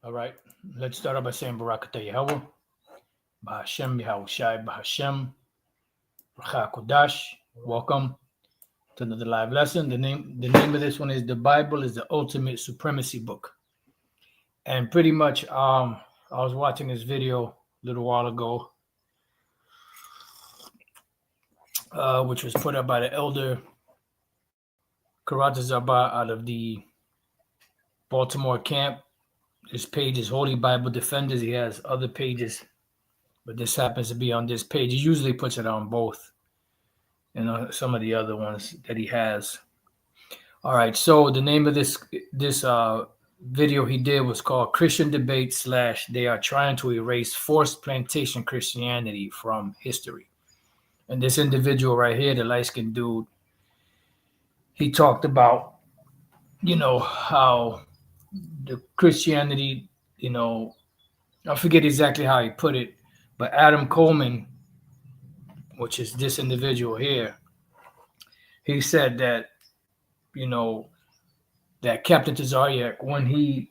All right, let's start off by saying Barakatah Yahweh, Bahashem Yahushai, Bahashem, Racha Kodash. Welcome to another live lesson. The name of this one is The Bible is the Ultimate Supremacy Book. And pretty much, I was watching this video a little while ago, which was put up by the elder Karata Zaba out of the Baltimore camp. His page is Holy Bible Defenders. He has other pages, but this happens to be on this page. He usually puts it on both, and some of the other ones that he has. All right, so the name of this video he did was called Christian Debate / They Are Trying to Erase Forced Plantation Christianity from History. And this individual right here, the light-skinned dude, he talked about, how the Christianity, I forget exactly how he put it, but Adam Coleman, which is this individual here, he said that, that Captain Tazaryak, when he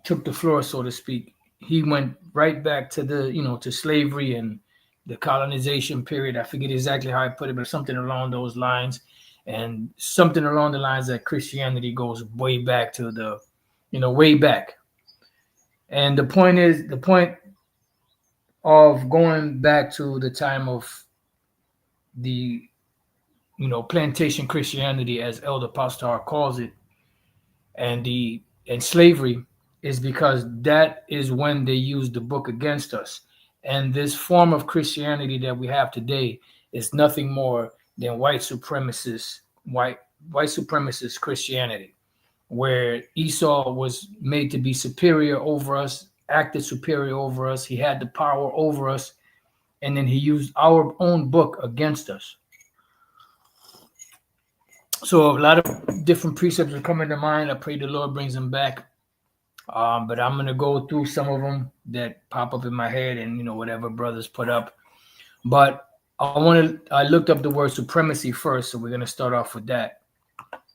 took the floor, so to speak, he went right back to to slavery and the colonization period. I forget exactly how I put it, but something along those lines, and something along the lines that Christianity goes way back to way back. And the point of going back to the time of the, plantation Christianity, as Elder Pastor calls it, and slavery, is because that is when they used the book against us. And this form of Christianity that we have today is nothing more than white supremacist Christianity, where Esau was made to be superior over us, acted superior over us. He had the power over us, and then he used our own book against us. So a lot of different precepts are coming to mind. I pray the Lord brings them back. But I'm going to go through some of them that pop up in my head and, whatever brothers put up. But I looked up the word supremacy first, so we're going to start off with that.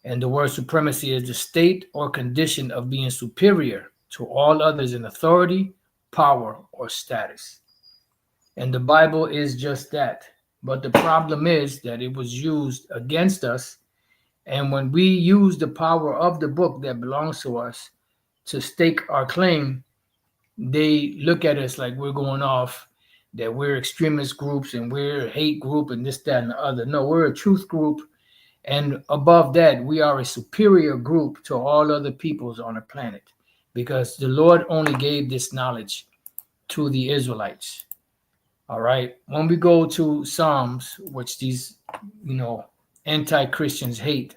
And the word supremacy is the state or condition of being superior to all others in authority, power, or status. And the Bible is just that. But the problem is that it was used against us. And when we use the power of the book that belongs to us to stake our claim, they look at us like we're going off, that we're extremist groups and we're a hate group and this, that, and the other. No, we're a truth group. And above that, we are a superior group to all other peoples on the planet, because the Lord only gave this knowledge to the Israelites. All right. When we go to Psalms, which these, anti-Christians hate,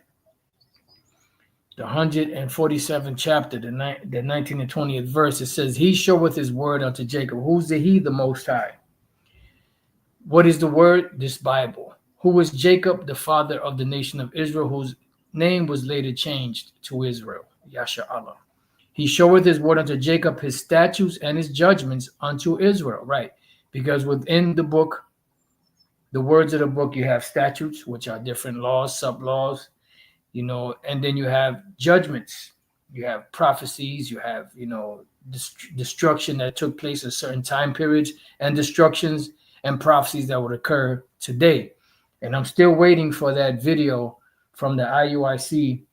the 147th chapter, the 19th and 20th verse, it says, He showeth his word unto Jacob. Who's the He? The Most High. What is the word? This Bible. Who was Jacob? The father of the nation of Israel, whose name was later changed to Israel, Yasha Allah. He showeth his word unto Jacob, his statutes and his judgments unto Israel. Right. Because within the book, the words of the book, you have statutes, which are different laws, sub-laws, and then you have judgments, you have prophecies, you have, destruction that took place at certain time periods, and destructions and prophecies that would occur today. And I'm still waiting for that video from the IUIC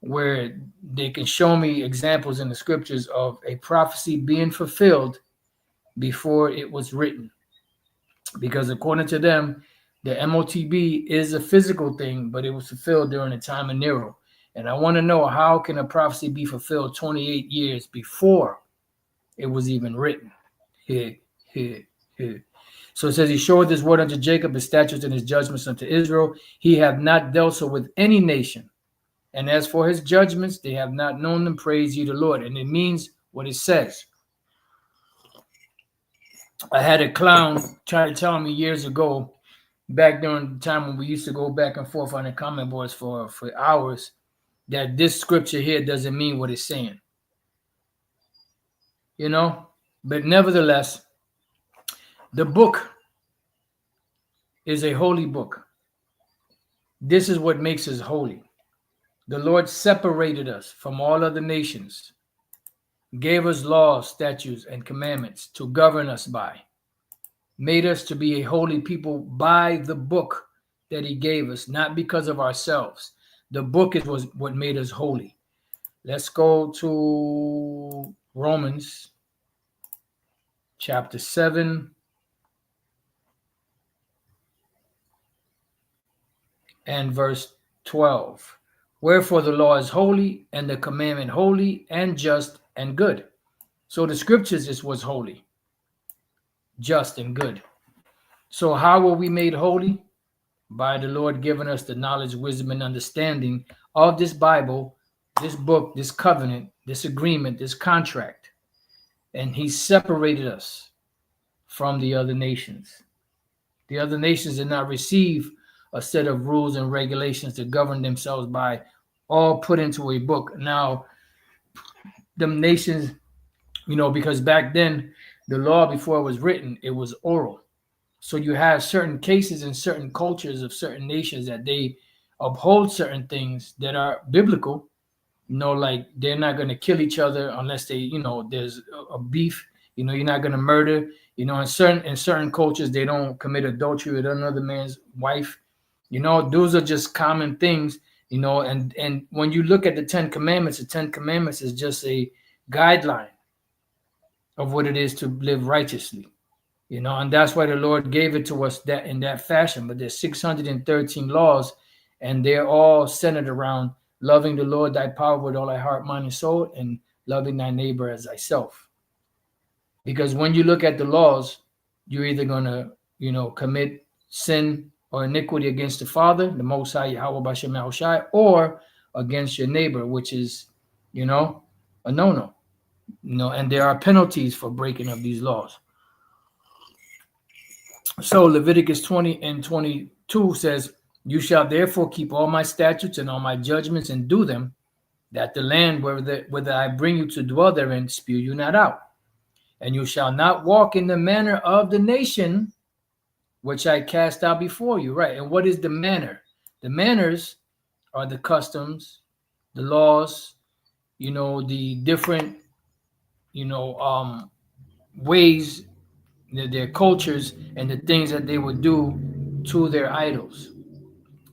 where they can show me examples in the scriptures of a prophecy being fulfilled before it was written. Because according to them, the MOTB is a physical thing, but it was fulfilled during the time of Nero. And I want to know, how can a prophecy be fulfilled 28 years before it was even written? So it says, He showed his word unto Jacob, his statutes and his judgments unto Israel. He have not dealt so with any nation. And as for his judgments, they have not known them. Praise ye the Lord. And it means what it says. I had a clown try to tell me years ago, back during the time when we used to go back and forth on the comment boards for hours, that this scripture here doesn't mean what it's saying. But nevertheless, the book is a holy book. This is what makes us holy. The Lord separated us from all other nations gave us laws, statutes, and commandments to govern us by, made us to be a holy people by the book that he gave us, not because of ourselves. The book was what made us holy. Let's go to Romans chapter 7 and verse 12. Wherefore the law is holy, and the commandment holy and just and good. So the scriptures is what's holy, just and good. So how were we made holy? By the Lord giving us the knowledge, wisdom, and understanding of this Bible, this book, this covenant, this agreement, this contract. And he separated us from the other nations. The other nations did not receive a set of rules and regulations to govern themselves by, all put into a book. Now, the nations, because back then, the law before it was written, it was oral. So you have certain cases in certain cultures of certain nations that they uphold certain things that are biblical. Like they're not going to kill each other unless they, there's a beef. You're not going to murder. In certain cultures, they don't commit adultery with another man's wife. Those are just common things. And when you look at the 10 Commandments, the 10 Commandments is just a guideline of what it is to live righteously. And that's why the Lord gave it to us that in that fashion. But there's 613 laws, and they're all centered around loving the Lord thy power with all thy heart, mind, and soul, and loving thy neighbor as thyself. Because when you look at the laws, you're either going to, commit sin or iniquity against the Father, the Most High, Yahweh Bashem Yahushai, or against your neighbor, which is, a no-no. And there are penalties for breaking of these laws. So Leviticus 20 and 22 says, you shall therefore keep all my statutes and all my judgments and do them, that the land whether I bring you to dwell therein spew you not out. And you shall not walk in the manner of the nation which I cast out before you. Right. And what is the manner? The manners are the customs, the laws, the different, ways, their cultures, and the things that they would do to their idols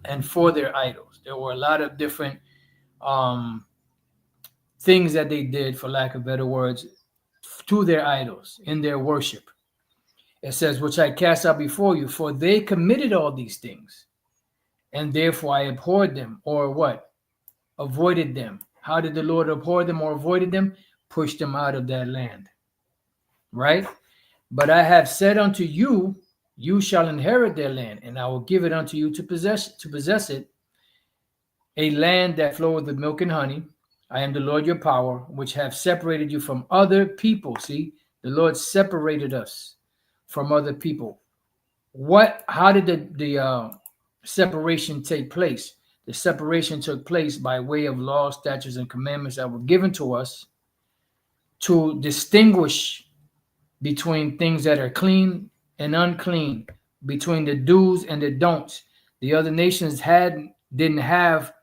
and for their idols. There were a lot of different things that they did, for lack of better words, to their idols in their worship. It says, which I cast out before you, for they committed all these things, and therefore I abhorred them, or what? Avoided them. How did the Lord abhor them or avoided them? Pushed them out of that land. Right? But I have said unto you, you shall inherit their land, and I will give it unto you to possess it, a land that floweth with milk and honey. I am the Lord your power, which have separated you from other people. See, the Lord separated us from other people. How did the separation take place? The separation took place by way of laws, statutes, and commandments that were given to us to distinguish between things that are clean and unclean, between the do's and the don'ts. The other nations didn't have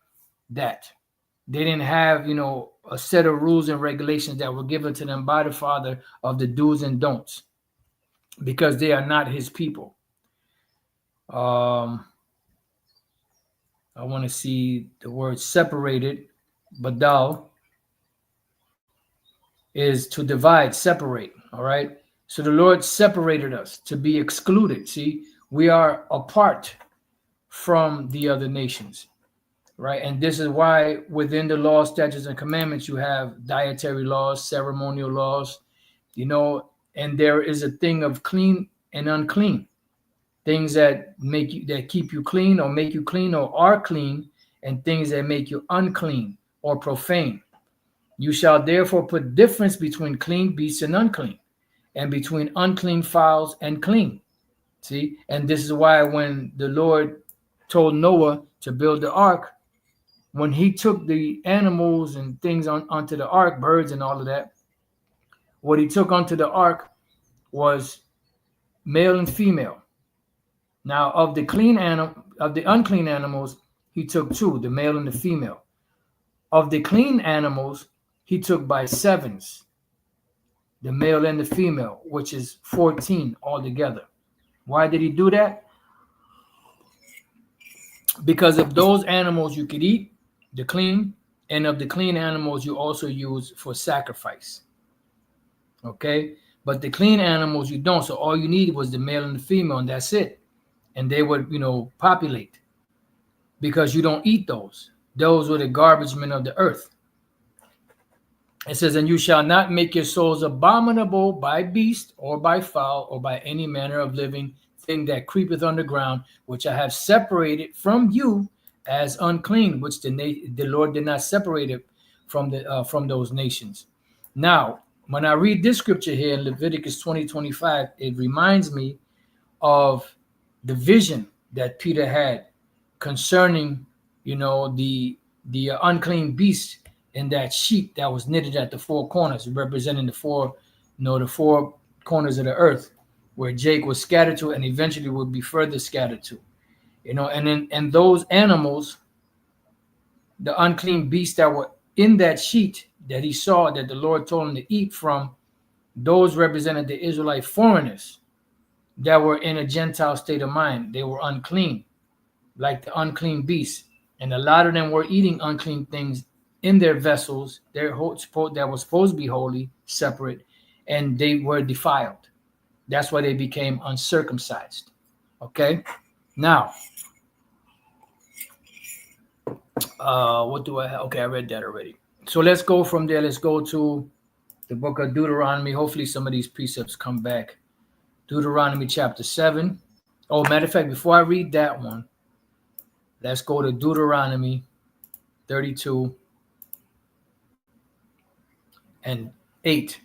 that. They didn't have, a set of rules and regulations that were given to them by the Father of the do's and don'ts, because they are not his people. I want to see the word separated. Badal is to divide, separate. All right. So the Lord separated us to be excluded. See, we are apart from the other nations. Right. And this is why within the law, statutes, and commandments, you have dietary laws, ceremonial laws, and there is a thing of clean and unclean. Things that keep you clean or make you clean or are clean, and things that make you unclean or profane. You shall therefore put difference between clean beasts and unclean, and between unclean fowls and clean. See, and this is why when the Lord told Noah to build the ark, when he took the animals and things onto the ark, birds and all of that, what he took onto the ark was male and female. Now, of the unclean animals, he took 2, the male and the female. Of the clean animals, he took by 7s, the male and the female, which is 14 altogether. Why did he do that? Because of those animals you could eat, the clean, and of the clean animals you also use for sacrifice. Okay? But the clean animals you don't. So all you needed was the male and the female, and that's it. And they would, populate, because you don't eat those. Those were the garbage men of the earth. It says, and you shall not make your souls abominable by beast or by fowl or by any manner of living thing that creepeth on the ground, which I have separated from you as unclean, which the Lord did not separate it from those nations. Now, when I read this scripture here in Leviticus 20:25, it reminds me of the vision that Peter had concerning, the unclean beast in that sheet that was knitted at the four corners, representing the four corners of the earth, where Jake was scattered to, and eventually would be further scattered to. And those animals, the unclean beasts that were in that sheet that he saw, that the Lord told him to eat from, those represented the Israelite foreigners that were in a Gentile state of mind. They were unclean, like the unclean beasts. And a lot of them were eating unclean things in their vessels that was supposed to be holy, separate, and they were defiled. That's why they became uncircumcised. Okay? Now, what do I have? Okay, I read that already. So let's go from there. Let's go to the book of Deuteronomy. Hopefully some of these precepts come back. Deuteronomy chapter 7. Oh, matter of fact, before I read that one, let's go to Deuteronomy 32 and 8. It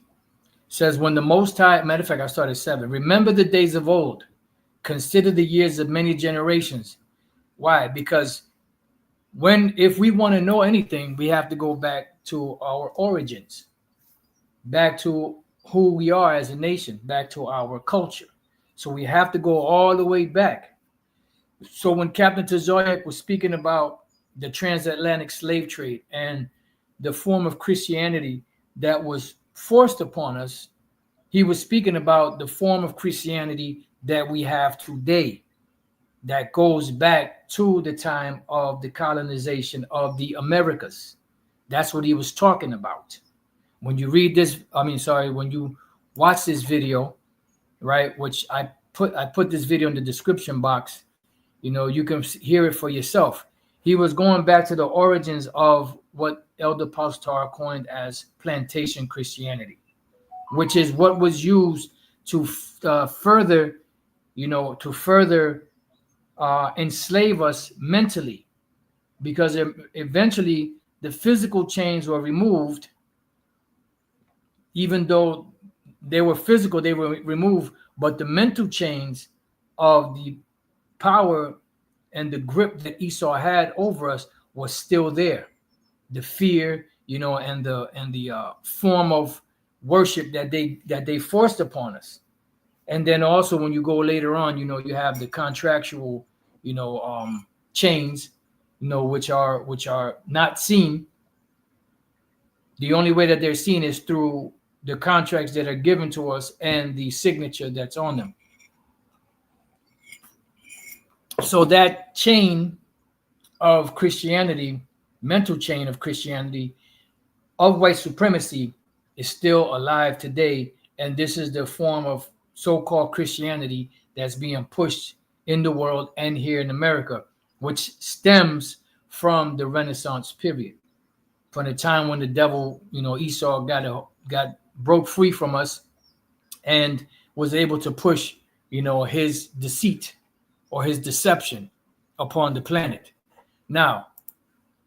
says, when the Most High, matter of fact, I started 7. Remember the days of old. Consider the years of many generations. Why? Because if we want to know anything, we have to go back to our origins, back to who we are as a nation, back to our culture. So we have to go all the way back. So when Captain Tazoyak was speaking about the transatlantic slave trade and the form of Christianity that was forced upon us, he was speaking about the form of Christianity that we have today, that goes back to the time of the colonization of the Americas. That's what he was talking about. When you read this, when you watch this video, right, which I put this video in the description box, you can hear it for yourself. He was going back to the origins of what Elder Pastor coined as plantation Christianity, which is what was used to further enslave us mentally, because eventually the physical chains were removed. Even though they were physical, they were removed, but the mental chains of the power and the grip that Esau had over us was still there. The fear, and the form of worship that they forced upon us. And then also when you go later on, you have the contractual, chains, which are not seen. The only way that they're seen is through the contracts that are given to us and the signature that's on them. So that chain of Christianity, mental chain of Christianity, of white supremacy, is still alive today. And this is the form of so-called Christianity that's being pushed in the world and here in America, which stems from the Renaissance period, from the time when the devil, Esau got broke free from us and was able to push, his deceit or his deception upon the planet. Now,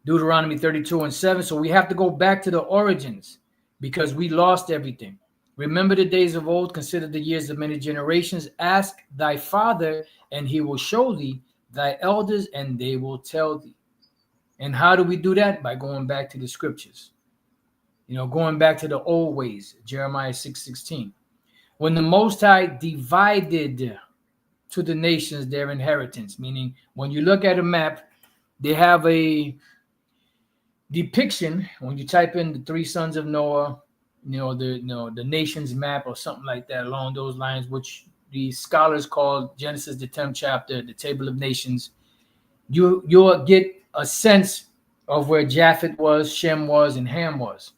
Deuteronomy 32 and 7. So we have to go back to the origins, because we lost everything. Remember the days of old, consider the years of many generations. Ask thy father, and he will show thee, thy elders, and they will tell thee. And how do we do that? By going back to the scriptures. Going back to the old ways, Jeremiah 6:16. When the Most High divided to the nations their inheritance, meaning when you look at a map, they have a depiction. When you type in the three sons of Noah, the nation's map or something like that along those lines, which the scholars call Genesis the 10th chapter, the Table of Nations. You'll get a sense of where Japheth was, Shem was, and Ham was,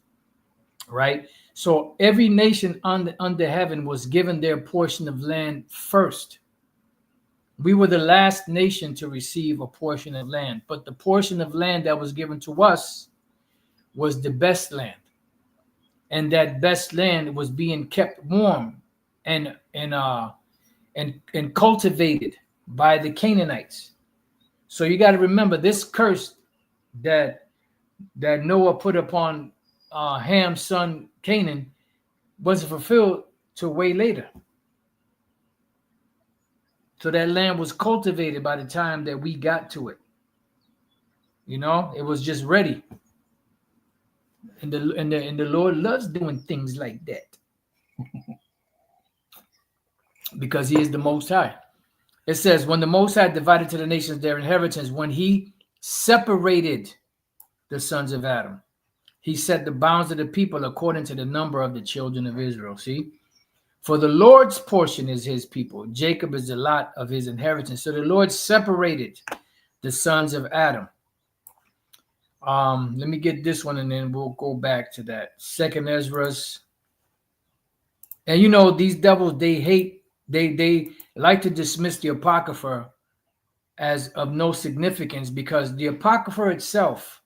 right? So every nation under heaven was given their portion of land first. We were the last nation to receive a portion of land, but the portion of land that was given to us was the best land. And that best land was being kept warm and cultivated by the Canaanites. So you got to remember, this curse that Noah put upon Ham's son Canaan wasn't fulfilled till way later. So that land was cultivated by the time that we got to it. It was just ready. And the Lord loves doing things like that. Because he is the Most High. It says, when the Most High divided to the nations their inheritance, when he separated the sons of Adam, he set the bounds of the people according to the number of the children of Israel. See? For the Lord's portion is his people. Jacob is the lot of his inheritance. So the Lord separated the sons of Adam. Let me get this one and then we'll go back to that. Second Ezra's. And these devils, they like to dismiss the apocrypha as of no significance, because the apocrypha itself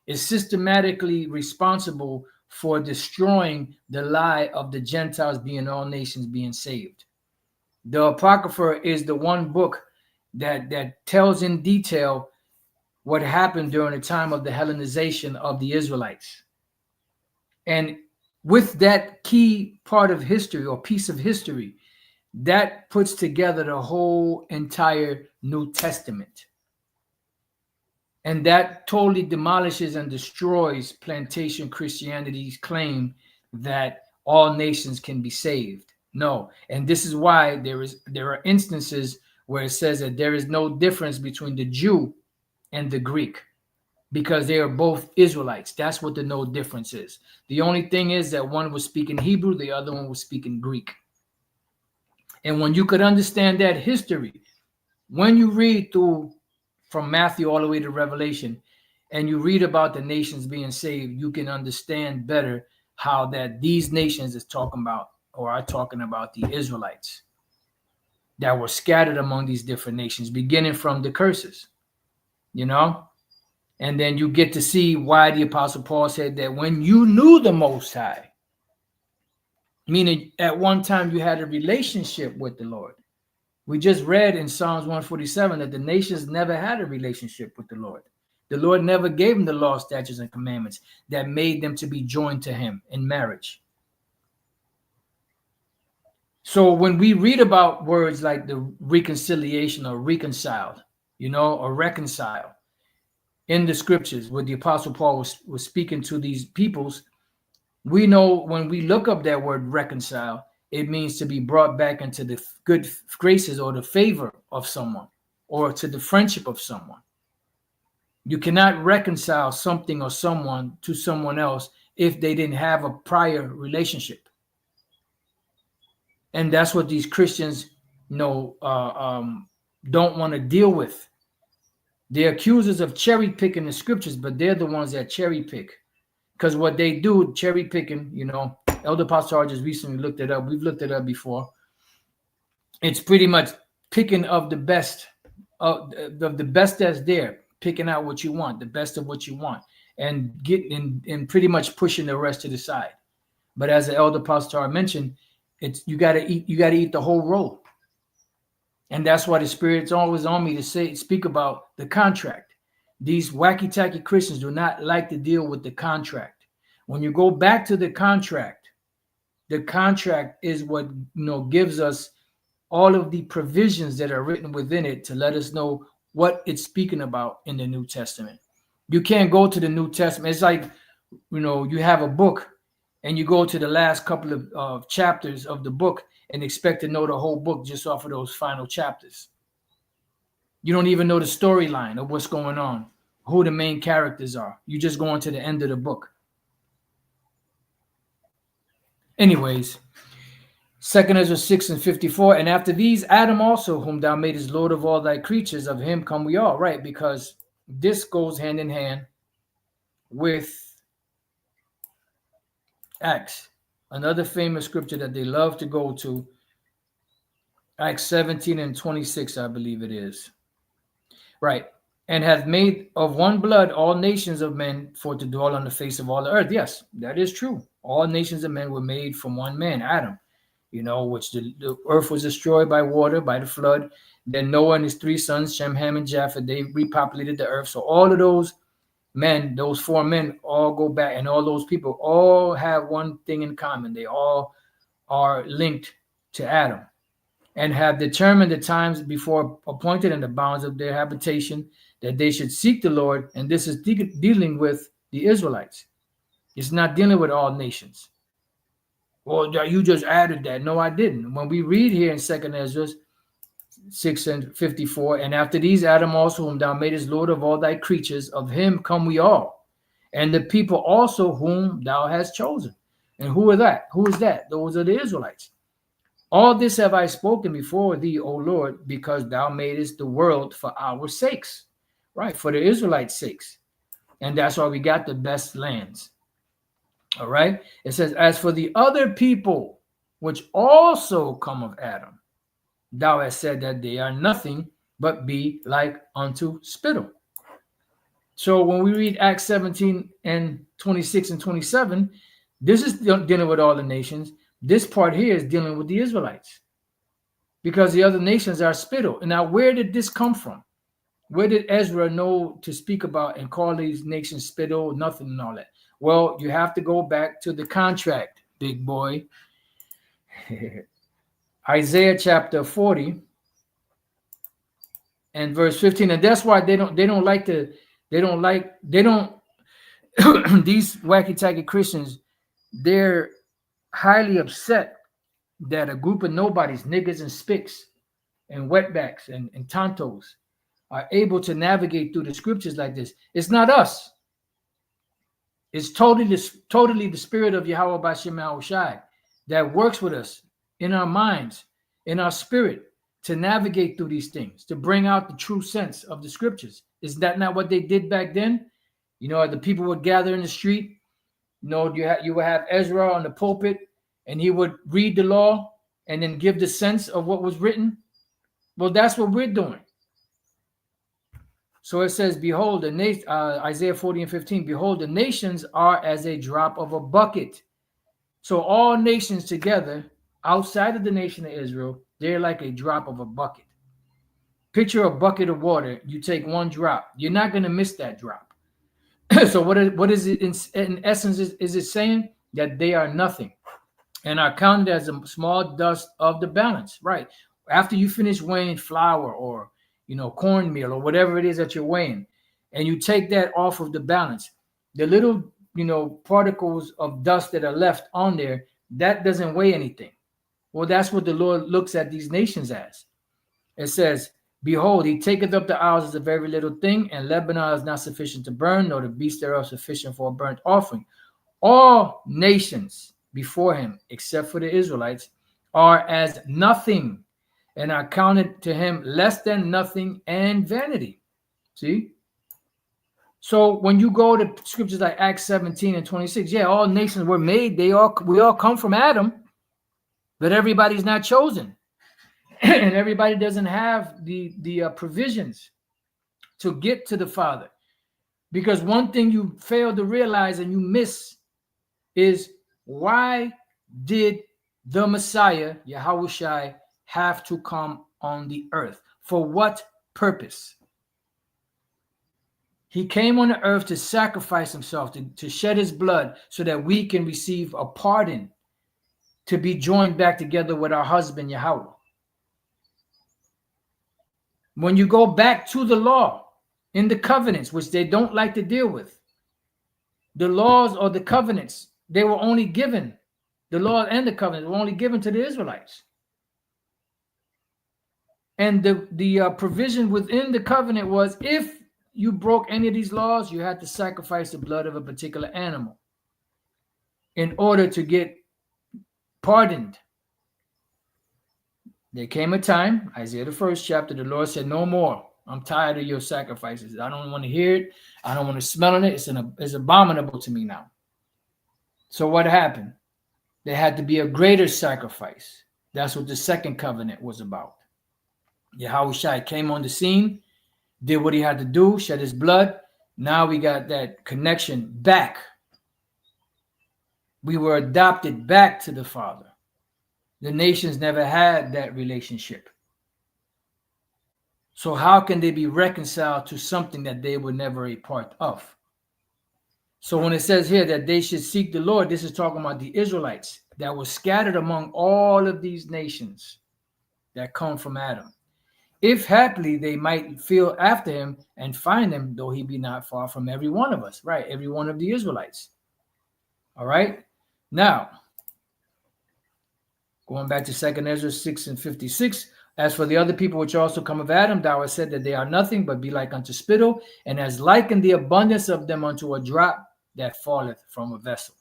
is systematically responsible for destroying the lie of the Gentiles being all nations being saved. The apocrypha is the one book that tells in detail what happened during the time of the Hellenization of the Israelites. And with that key part of history or piece of history, that puts together the whole entire New Testament. And that totally demolishes and destroys plantation Christianity's claim that all nations can be saved. No. And this is why there are instances where it says that there is no difference between the Jew and the Greek, because they are both Israelites. That's what the no difference is. The only thing is that one was speaking Hebrew, the other one was speaking Greek. And when you could understand that history, when you read through from Matthew all the way to Revelation, and you read about the nations being saved, you can understand better how that these nations is talking about, or are talking about, the Israelites that were scattered among these different nations, beginning from the curses, and then you get to see why the Apostle Paul said that when you knew the Most High, meaning at one time you had a relationship with the Lord. We just read in Psalms 147 that the nations never had a relationship with the Lord. The Lord never gave them the law, statutes, and commandments that made them to be joined to him in marriage. So when we read about words like the reconciliation or reconciled, or reconcile in the scriptures, where the Apostle Paul was speaking to these peoples, we know when we look up that word reconcile, it means to be brought back into the good graces or the favor of someone, or to the friendship of someone. You cannot reconcile something or someone to someone else if they didn't have a prior relationship. And that's what these Christians, don't want to deal with. They're accusers of cherry picking the scriptures, but they're the ones that cherry pick. Because what they do, cherry picking, Elder Pastor just recently looked it up. We've looked it up before. It's pretty much picking of the best, of the best that's there, picking out what you want, the best of what you want, and getting and pretty much pushing the rest to the side. But as the Elder Pastor mentioned, you gotta eat the whole roll. And that's why the Spirit's always on me to speak about the contract. These wacky-tacky Christians do not like to deal with the contract. When you go back to the contract is what gives us all of the provisions that are written within it to let us know what it's speaking about in the New Testament. You can't go to the New Testament. It's like, you have a book and you go to the last couple of chapters of the book and expect to know the whole book just off of those final chapters. You don't even know the storyline of what's going on, who the main characters are. You just go into the end of the book. Anyways, 2 Ezra 6:54, and after these, Adam also, whom thou madest Lord of all thy creatures, of him come we all. Right, because this goes hand in hand with Acts, another famous scripture that they love to go to, Acts 17:26, I believe it is. Right, and hath made of one blood all nations of men for to dwell on the face of all the earth. Yes, that is true. All nations of men were made from one man, Adam. Which the earth was destroyed by water, by the flood. Then Noah and his three sons, Shem, Ham, and Japheth, they repopulated the earth. So all of those men, those four men, all go back, and all those people all have one thing in common. They all are linked to Adam and have determined the times before appointed and the bounds of their habitation, that they should seek the Lord. And this is dealing with the Israelites. It's not dealing with all nations. Well, you just added that. No, I didn't. When we read here in 2 Ezra 6:54, and after these, Adam also, whom thou madest Lord of all thy creatures, of him come we all, and the people also whom thou hast chosen. And who are that? Who is that? Those are the Israelites. All this have I spoken before thee, O Lord, because thou madest the world for our sakes, right? For the Israelites' sakes. And that's why we got the best lands. All right. It says, as for the other people, which also come of Adam, thou hast said that they are nothing but be like unto spittle. So when we read Acts 17:26 and 27, this is dealing with all the nations. This part here is dealing with the Israelites, because the other nations are spittle. And now, where did this come from? Where did Ezra know to speak about and call these nations spittle, nothing, and all that? Well, you have to go back to the contract, big boy. Isaiah chapter 40 and verse 15. And that's why these wacky-tacky Christians, they're highly upset that a group of nobodies, niggas and spicks and wetbacks and tontos are able to navigate through the scriptures like this. It's not us. It's totally the spirit of Yahweh B'Shem Yahushai that works with us in our minds, in our spirit, to navigate through these things, to bring out the true sense of the scriptures. Is that not what they did back then? The people would gather in the street. You would have Ezra on the pulpit, and he would read the law and then give the sense of what was written. Well, that's what we're doing. So it says, behold, Isaiah 40:15, behold, the nations are as a drop of a bucket. So all nations together, outside of the nation of Israel, they're like a drop of a bucket. Picture a bucket of water. You take one drop. You're not going to miss that drop. So what is it in essence? Is it saying that they are nothing and are counted as a small dust of the balance, right? After you finish weighing flour or cornmeal or whatever it is that you're weighing, and you take that off of the balance, the little, particles of dust that are left on there, that doesn't weigh anything. Well, that's what the Lord looks at these nations as. It says, behold, he taketh up the isles as a very little thing, and Lebanon is not sufficient to burn, nor the beast thereof sufficient for a burnt offering. All nations before him, except for the Israelites, are as nothing, and are counted to him less than nothing and vanity. See? So when you go to scriptures like Acts 17:26, yeah, all nations were made. We all come from Adam, but everybody's not chosen. And everybody doesn't have the provisions to get to the Father. Because one thing you fail to realize and you miss is, why did the Messiah, Yahushua, have to come on the earth? For what purpose? He came on the earth to sacrifice himself, to shed his blood so that we can receive a pardon, to be joined back together with our husband, Yahweh. When you go back to the law in the covenants, which they don't like to deal with, the laws or the covenants, they were only given, the law and the covenants were only given to the Israelites. And the provision within the covenant was, if you broke any of these laws, you had to sacrifice the blood of a particular animal in order to get pardoned. There came a time, Isaiah the 1st chapter, the Lord said, no more. I'm tired of your sacrifices. I don't want to hear it. I don't want to smell it. It's abominable to me now. So what happened? There had to be a greater sacrifice. That's what the second covenant was about. Yahushua came on the scene, did what he had to do, shed his blood. Now we got that connection back. We were adopted back to the Father. The nations never had that relationship. So how can they be reconciled to something that they were never a part of? So when it says here that they should seek the Lord, this is talking about the Israelites that were scattered among all of these nations that come from Adam. If haply they might feel after him and find him, though he be not far from every one of us, right? Every one of the Israelites. All right. Now, going back to 2 Ezra 6 and 56, as for the other people which also come of Adam, thou hast said that they are nothing, but be like unto spittle, and has likened the abundance of them unto a drop that falleth from a vessel.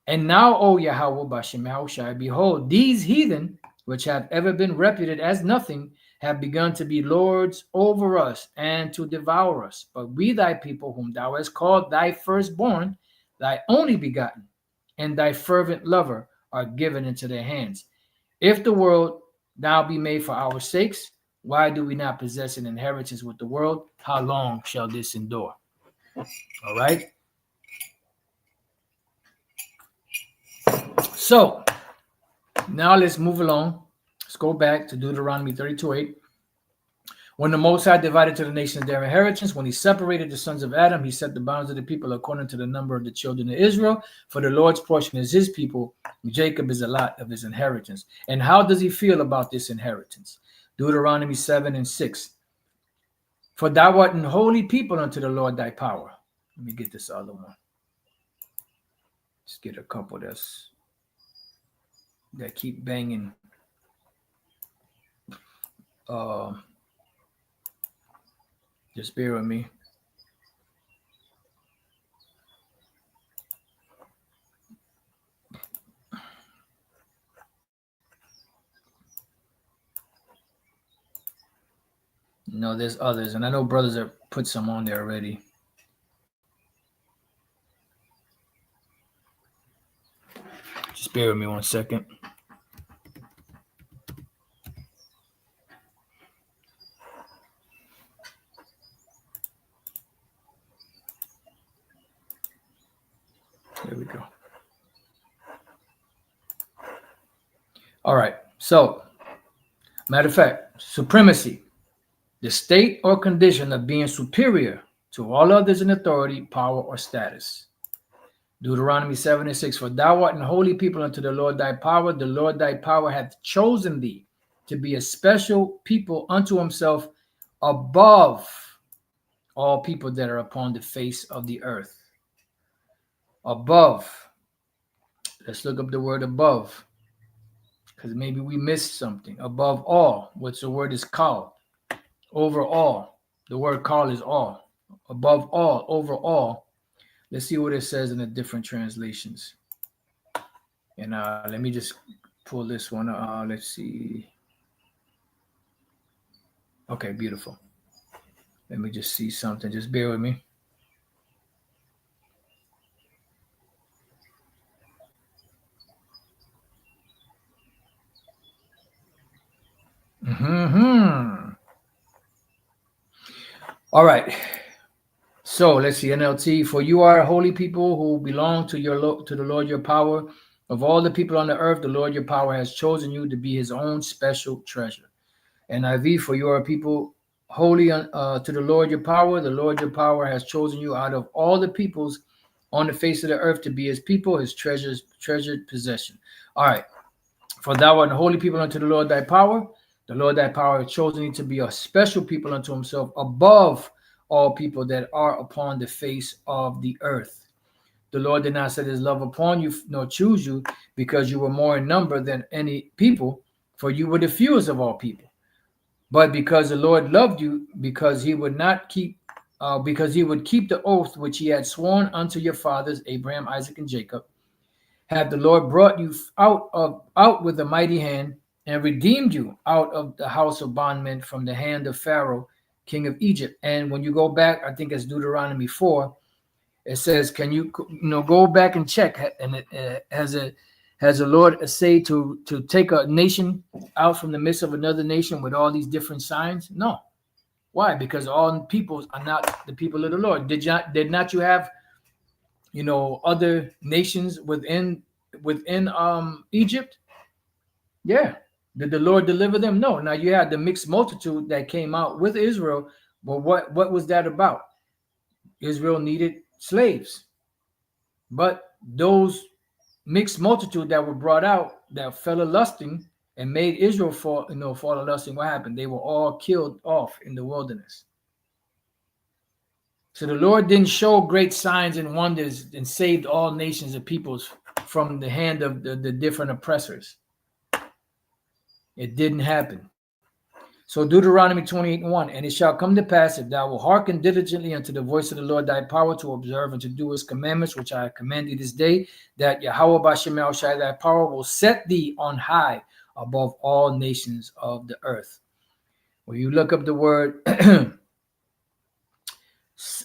And now, O Yahweh Bashem Yahushai, behold, these heathen, which have ever been reputed as nothing, have begun to be lords over us and to devour us. But we thy people, whom thou hast called thy firstborn, thy only begotten, and thy fervent lover, are given into their hands. If the world now be made for our sakes, why do we not possess an inheritance with the world? How long shall this endure? All right. So now let's move along. Let's go back to Deuteronomy 32:8. When the Most High divided to the nations their inheritance, when he separated the sons of Adam, he set the bounds of the people according to the number of the children of Israel. For the Lord's portion is his people. Jacob is a lot of his inheritance. And how does he feel about this inheritance? Deuteronomy 7 and 6. For thou art an holy people unto the Lord thy power. Let me get this other one. Let's get a couple that keep banging. Just bear with me. No, there's others, and I know brothers have put some on there already. Just bear with me 1 second. There we go. All right. So, matter of fact, supremacy, the state or condition of being superior to all others in authority, power, or status. Deuteronomy 7 and 6. For thou art an holy people unto the Lord thy power. The Lord thy power hath chosen thee to be a special people unto himself above all people that are upon the face of the earth. Above. Let's look up the word above, because maybe we missed something. Above all, what's the word is called? Over all. The word call is all. Above all, over all. Let's see what it says in the different translations. And let me just pull this one. Let's see. Okay, beautiful. Let me just see something. Just bear with me. All right. So let's see, NLT. For you are a holy people who belong to the Lord your power. Of all the people on the earth, the Lord your power has chosen you to be his own special treasure. NIV. For you are a people holy to the Lord your power. The Lord your power has chosen you out of all the peoples on the face of the earth to be his people, his treasured possession. All right. For thou art a holy people unto the Lord thy power. The Lord thy power has chosen you to be a special people unto himself above all people that are upon the face of the earth. The Lord did not set his love upon you, nor choose you, because you were more in number than any people, for you were the fewest of all people. But because the Lord loved you, because he would keep the oath which he had sworn unto your fathers, Abraham, Isaac, and Jacob. had the Lord brought you out with a mighty hand and redeemed you out of the house of bondmen from the hand of Pharaoh, king of Egypt. And when you go back, I think it's Deuteronomy 4, it says, can you go back and check? And it has the Lord say to take a nation out from the midst of another nation with all these different signs? No. Why? Because all peoples are not the people of the Lord. Did not you have other nations within Egypt? Yeah. Did the Lord deliver them? No. Now you had the mixed multitude that came out with Israel, but what was that about? Israel needed slaves. But those mixed multitude that were brought out that fell a lusting and made Israel fall a lusting, what happened? They were all killed off in the wilderness. So the Lord didn't show great signs and wonders and saved all nations and peoples from the hand of the different oppressors. It didn't happen. So Deuteronomy 28:1, and it shall come to pass, if thou wilt hearken diligently unto the voice of the Lord thy power to observe and to do his commandments, which I command thee this day, that Yahweh B'Shem Yahushai thy power will set thee on high above all nations of the earth. When you look up the word,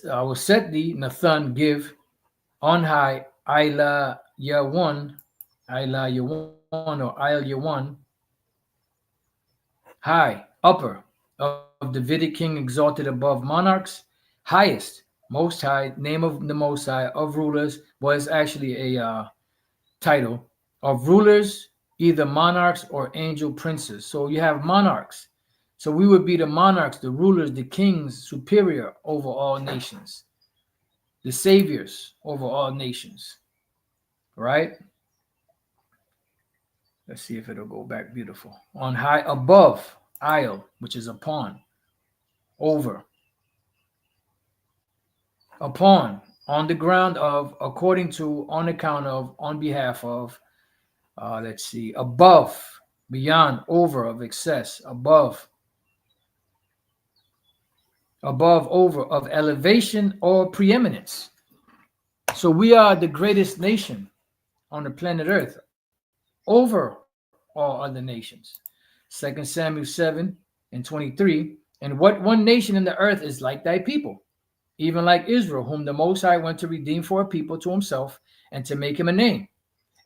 I will set thee, Nathan, give, on high, Ila Yawan, or Il Yawan, high, upper, of Davidic king exalted above monarchs, highest, most high, name of the most high, of rulers, was actually a title, of rulers, either monarchs or angel princes. So you have monarchs. So we would be the monarchs, the rulers, the kings, superior over all nations, the saviors over all nations, right? Let's see if it'll go back beautiful. On high, above, isle, which is upon, over, upon, on the ground of, according to, on account of, on behalf of, let's see, above, beyond, over, of excess, above, over, of elevation or preeminence. So we are the greatest nation on the planet Earth, over all other nations. 2 Samuel 7:23, and what one nation in the earth is like thy people, even like Israel, whom the Most High went to redeem for a people to himself, and to make him a name,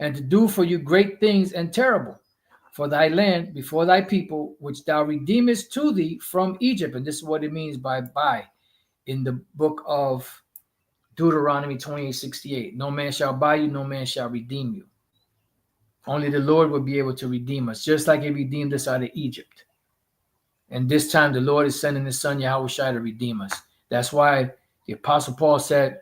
and to do for you great things and terrible for thy land before thy people, which thou redeemest to thee from Egypt. And this is what it means by in the book of Deuteronomy 28:68. No man shall buy you, no man shall redeem you. Only the Lord will be able to redeem us, just like he redeemed us out of Egypt. And this time the Lord is sending his son Yahushua to redeem us. That's why the Apostle Paul said,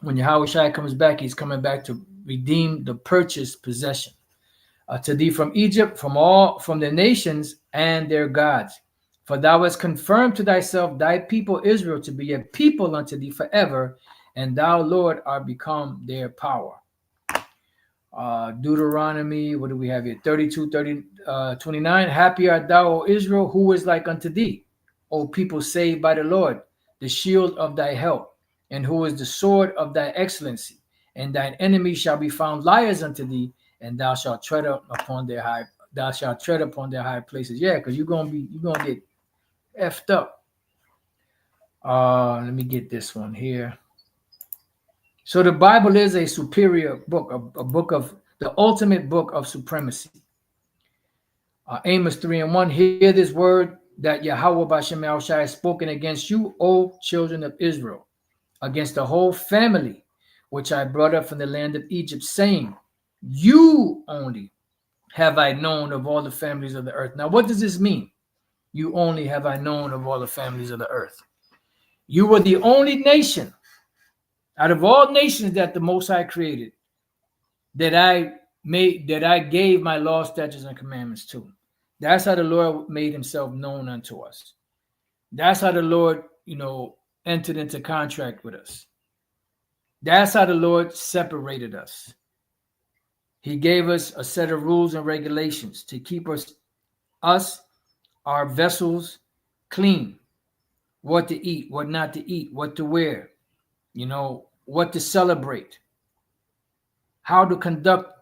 when Yahushua comes back, he's coming back to redeem the purchased possession. To thee from Egypt, from the nations and their gods. For thou hast confirmed to thyself thy people Israel to be a people unto thee forever, and thou, Lord, art become their power. Deuteronomy, what do we have here? 29. Happy art thou, O Israel, who is like unto thee, O people saved by the Lord, the shield of thy help, and who is the sword of thy excellency. And thine enemies shall be found liars unto thee, and thou shalt tread upon their high places. Yeah, because you're gonna get effed up. Let me get this one here. So the Bible is a superior book, a book of the ultimate book of supremacy. Amos 3:1. Hear this word that Yahweh B'Shem Yahushai has spoken against you, O children of Israel, against the whole family, which I brought up from the land of Egypt, saying, you only have I known of all the families of the earth. Now, what does this mean? You only have I known of all the families of the earth. You were the only nation out of all nations that the Most High created that I gave my law, statutes, and commandments to. That's how the Lord made himself known unto us. That's how the Lord, entered into contract with us. That's how the Lord separated us. He gave us a set of rules and regulations to keep us, our vessels, clean. What to eat, what not to eat, what to wear, what to celebrate, how to conduct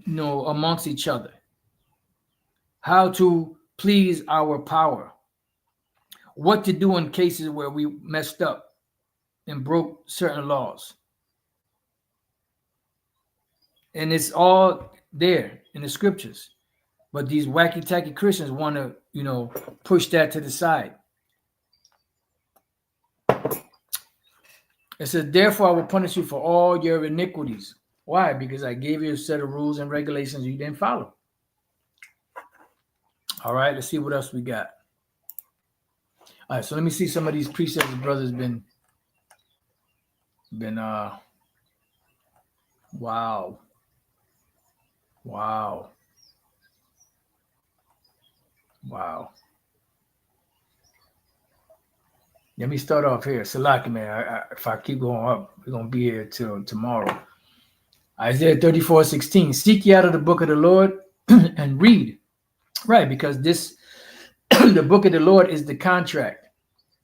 amongst each other, how to please our power, what to do in cases where we messed up and broke certain laws. And it's all there in the scriptures. But these wacky-tacky Christians want to, push that to the side. It says, therefore I will punish you for all your iniquities. Why? Because I gave you a set of rules and regulations you didn't follow. All right, let's see what else we got. All right, so let me see some of these precepts the brothers been wow. Let me start off here. Salaki, man. If I keep going up, we're going to be here till tomorrow. Isaiah 34:16. Seek ye out of the book of the Lord and read. Right, because the book of the Lord is the contract.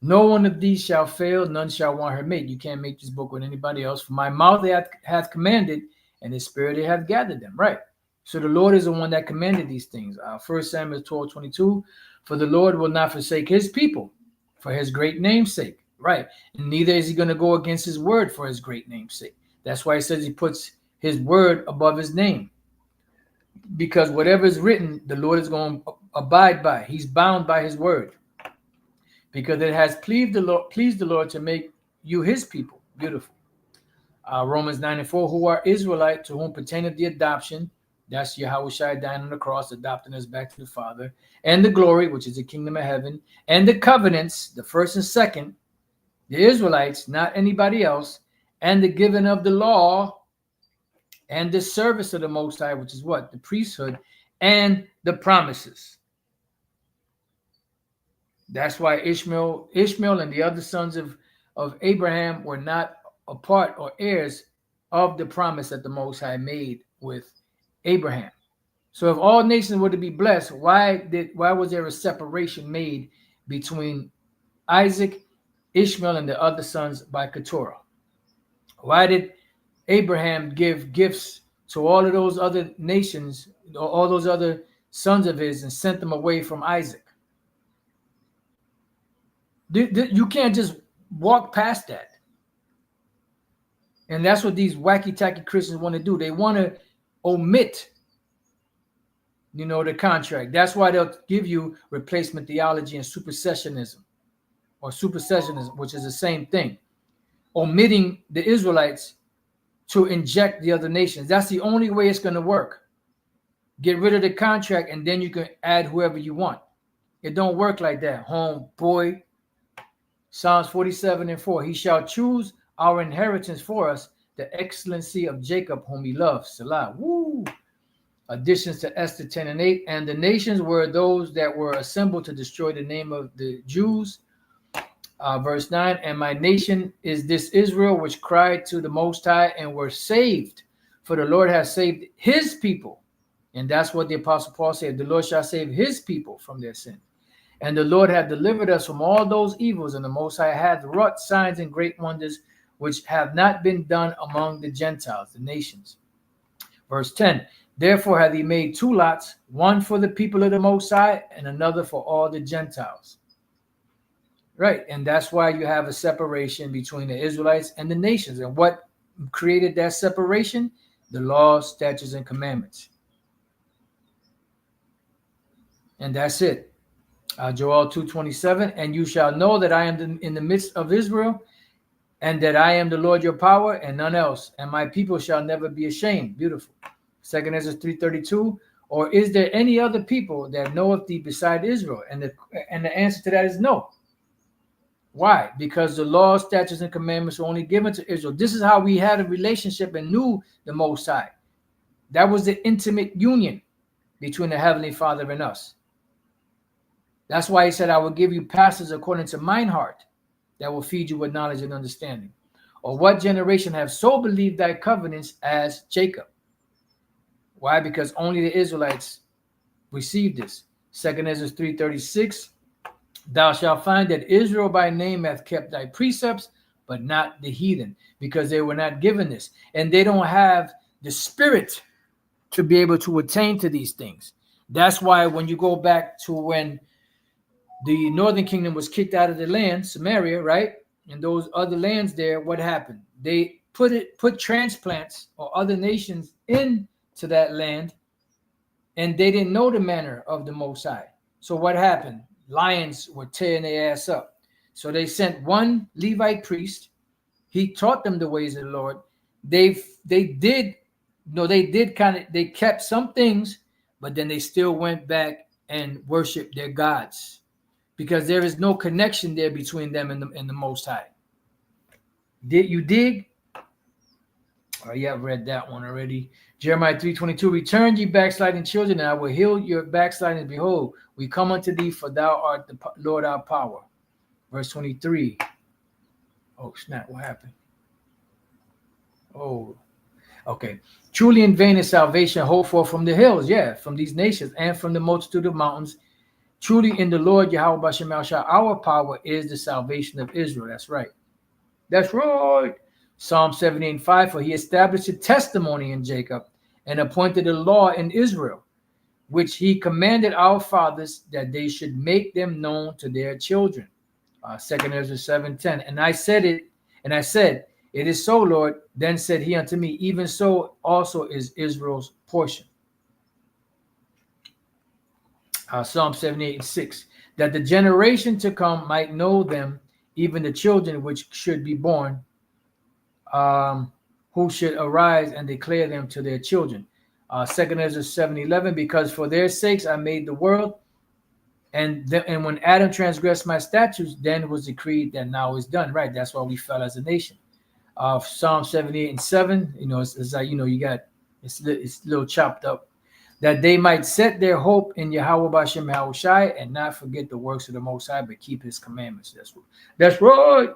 No one of these shall fail, none shall want her mate. You can't make this book with anybody else. For my mouth hath commanded, and his spirit hath gathered them. Right. So the Lord is the one that commanded these things. 1 Samuel 12:22. For the Lord will not forsake his people for his great name's sake. Right. And neither is he going to go against his word for his great name's sake. That's why he says he puts his word above his name. Because whatever is written, the Lord is going to abide by. He's bound by his word. Because it has pleased the Lord to make you his people. Beautiful. Romans 9:4, who are Israelite, to whom pertaineth the adoption. That's Yahushua dying on the cross, adopting us back to the Father. And the glory, which is the kingdom of heaven. And the covenants, the first and second. The Israelites, not anybody else. And the giving of the law. And the service of the Most High, which is what? The priesthood. And the promises. That's why Ishmael and the other sons of Abraham were not a part or heirs of the promise that the Most High made with Abraham. So if all nations were to be blessed, why was there a separation made between Isaac, Ishmael, and the other sons by Keturah? Why did Abraham give gifts to all of those other nations, all those other sons of his, and sent them away from Isaac? You can't just walk past that. And that's what these wacky-tacky Christians want to do. They want to omit, the contract. That's why they'll give you replacement theology and supersessionism, which is the same thing. Omitting the Israelites to inject the other nations. That's the only way it's going to work. Get rid of the contract, and then you can add whoever you want. It don't work like that, homeboy. Psalms 47:4. He shall choose our inheritance for us, the excellency of Jacob, whom he loves. Salah. Woo. Additions to Esther 10:8. And the nations were those that were assembled to destroy the name of the Jews. Verse 9. And my nation is this Israel, which cried to the Most High and were saved. For the Lord has saved his people. And that's what the Apostle Paul said. The Lord shall save his people from their sin. And the Lord hath delivered us from all those evils, and the Most High hath wrought signs and great wonders, which have not been done among the Gentiles, the nations. Verse 10, therefore hath he made two lots, one for the people of the Most High, and another for all the Gentiles. Right, and that's why you have a separation between the Israelites and the nations. And what created that separation? The laws, statutes, and commandments. And that's it. Joel 2:27, and you shall know that I am in the midst of Israel, and that I am the Lord your power, and none else, and my people shall never be ashamed. Beautiful. 2 Ezra 3:32, or is there any other people that knoweth thee beside Israel? And the answer to that is no. Why? Because the law, statutes, and commandments were only given to Israel. This is how we had a relationship and knew the Most High. That was the intimate union between the Heavenly Father and us. That's why he said, I will give you pastors according to mine heart that will feed you with knowledge and understanding. Or what generation have so believed thy covenants as Jacob? Why? Because only the Israelites received this. 2 Ezra 3:36, thou shalt find that Israel by name hath kept thy precepts, but not the heathen, because they were not given this. And they don't have the spirit to be able to attain to these things. That's why when you go back to when the northern kingdom was kicked out of the land, Samaria, right? And those other lands there, what happened? They put transplants or other nations into that land, and they didn't know the manner of the Most High. So what happened? Lions were tearing their ass up. So they sent one Levite priest. He taught them the ways of the Lord. They kept some things, but then they still went back and worshiped their gods, because there is no connection there between them and the Most High. Did you dig? Oh, yeah, I've read that one already. Jeremiah 3:22, return ye backsliding children, and I will heal your backsliding. Behold, we come unto thee, for thou art the Lord our power. Verse 23. Oh, snap, what happened? Oh, okay. Truly in vain is salvation hoped for from the hills, from these nations and from the multitude of mountains. Truly in the Lord Yahweh Bashem Shah, our power is the salvation of Israel. That's right. That's right. Psalm 78:5, for he established a testimony in Jacob and appointed a law in Israel, which he commanded our fathers that they should make them known to their children. 2 Ezra 7:10. And I said, it is so, Lord. Then said he unto me, even so also is Israel's portion. Psalm 78:6, that the generation to come might know them, even the children which should be born, who should arise and declare them to their children. 2 Ezra 7:11, because for their sakes I made the world, and when Adam transgressed my statutes, then was decreed that now is done. Right, that's why we fell as a nation. Psalm 78:7, it's like, you got it's a little chopped up. That they might set their hope in Yahweh Bashem Yahushai and not forget the works of the Most High, but keep his commandments. That's right.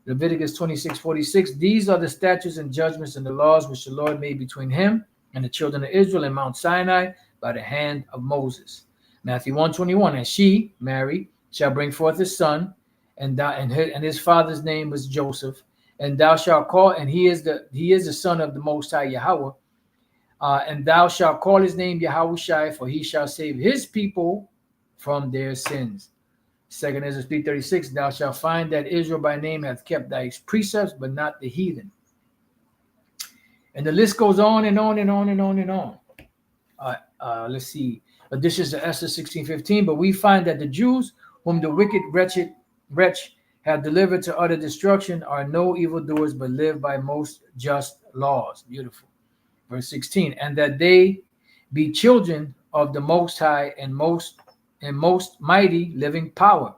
Leviticus 26:46. These are the statutes and judgments and the laws which the Lord made between him and the children of Israel in Mount Sinai by the hand of Moses. Matthew 1:21. And she, Mary, shall bring forth a son, and his father's name was Joseph, and thou shalt call, and he is the son of the Most High Yahweh. And thou shalt call his name Yahushai, for he shall save his people from their sins. 2 Ezra 3:36, thou shalt find that Israel by name hath kept thy precepts, but not the heathen. And the list goes on and on and on and on and on. Let's see. This is Esther 16:15, but we find that the Jews, whom the wicked wretch have delivered to utter destruction, are no evildoers, but live by most just laws. Beautiful. Verse 16, and that they be children of the Most High and most mighty living power,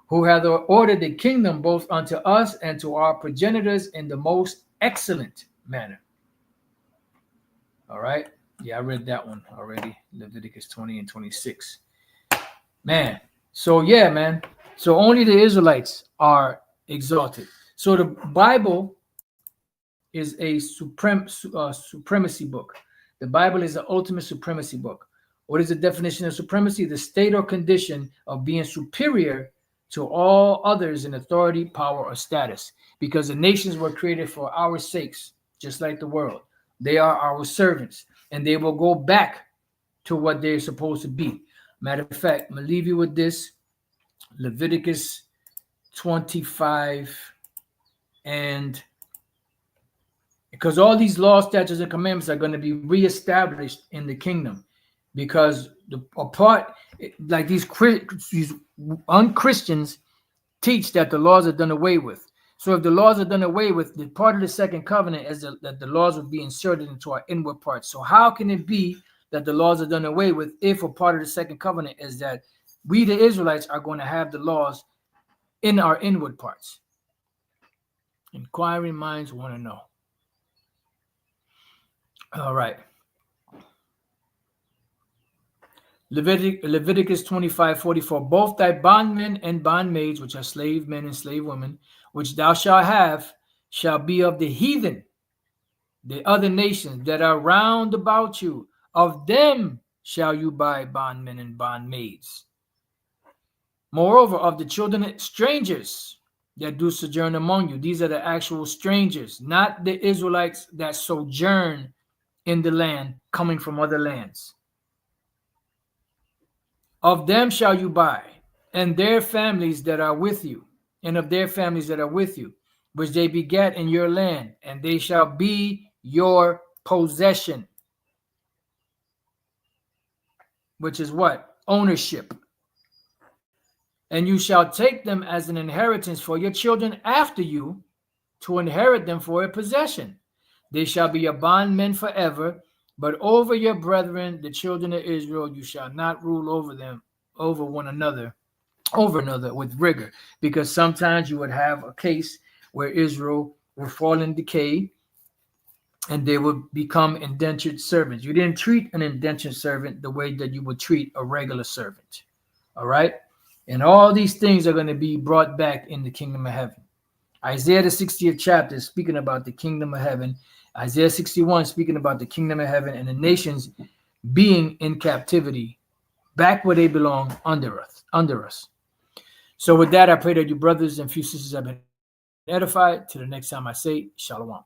who hath ordered the kingdom both unto us and to our progenitors in the most excellent manner. All right. Yeah, I read that one already. Leviticus 20 and 26. Man. So yeah, man. So only the Israelites are exalted. So the Bible is a supremacy book. The Bible is the ultimate supremacy book. What is the definition of supremacy? The state or condition of being superior to all others in authority, power, or status. Because the nations were created for our sakes, just like the world. They are our servants, and they will go back to what they're supposed to be. Matter of fact, I'm going to leave you with this. Leviticus 25, and because all these laws, statutes, and commandments are going to be reestablished in the kingdom, because these unchristians teach that the laws are done away with. So if the laws are done away with, the part of the second covenant is that the laws will be inserted into our inward parts. So how can it be that the laws are done away with if a part of the second covenant is that we, the Israelites, are going to have the laws in our inward parts? Inquiring minds want to know. All right. Leviticus 25:44. Both thy bondmen and bondmaids, which are slave men and slave women, which thou shalt have, shall be of the heathen, the other nations that are round about you. Of them shall you buy bondmen and bondmaids. Moreover, of the children of strangers that do sojourn among you. These are the actual strangers, not the Israelites that sojourn in the land coming from other lands. Of them shall you buy, and their families that are with you, and of their families that are with you, which they begat in your land, and they shall be your possession. Which is what? Ownership. And you shall take them as an inheritance for your children after you, to inherit them for a possession. They shall be your bondmen forever, but over your brethren, the children of Israel, you shall not rule over them, over another with rigor. Because sometimes you would have a case where Israel will fall in decay and they would become indentured servants. You didn't treat an indentured servant the way that you would treat a regular servant. All right? And all these things are going to be brought back in the kingdom of heaven. Isaiah the 60th chapter is speaking about the kingdom of heaven. Isaiah 61 speaking about the kingdom of heaven and the nations being in captivity, back where they belong, under us. So with that, I pray that you brothers and few sisters have been edified. Till the next time I say, Shalom.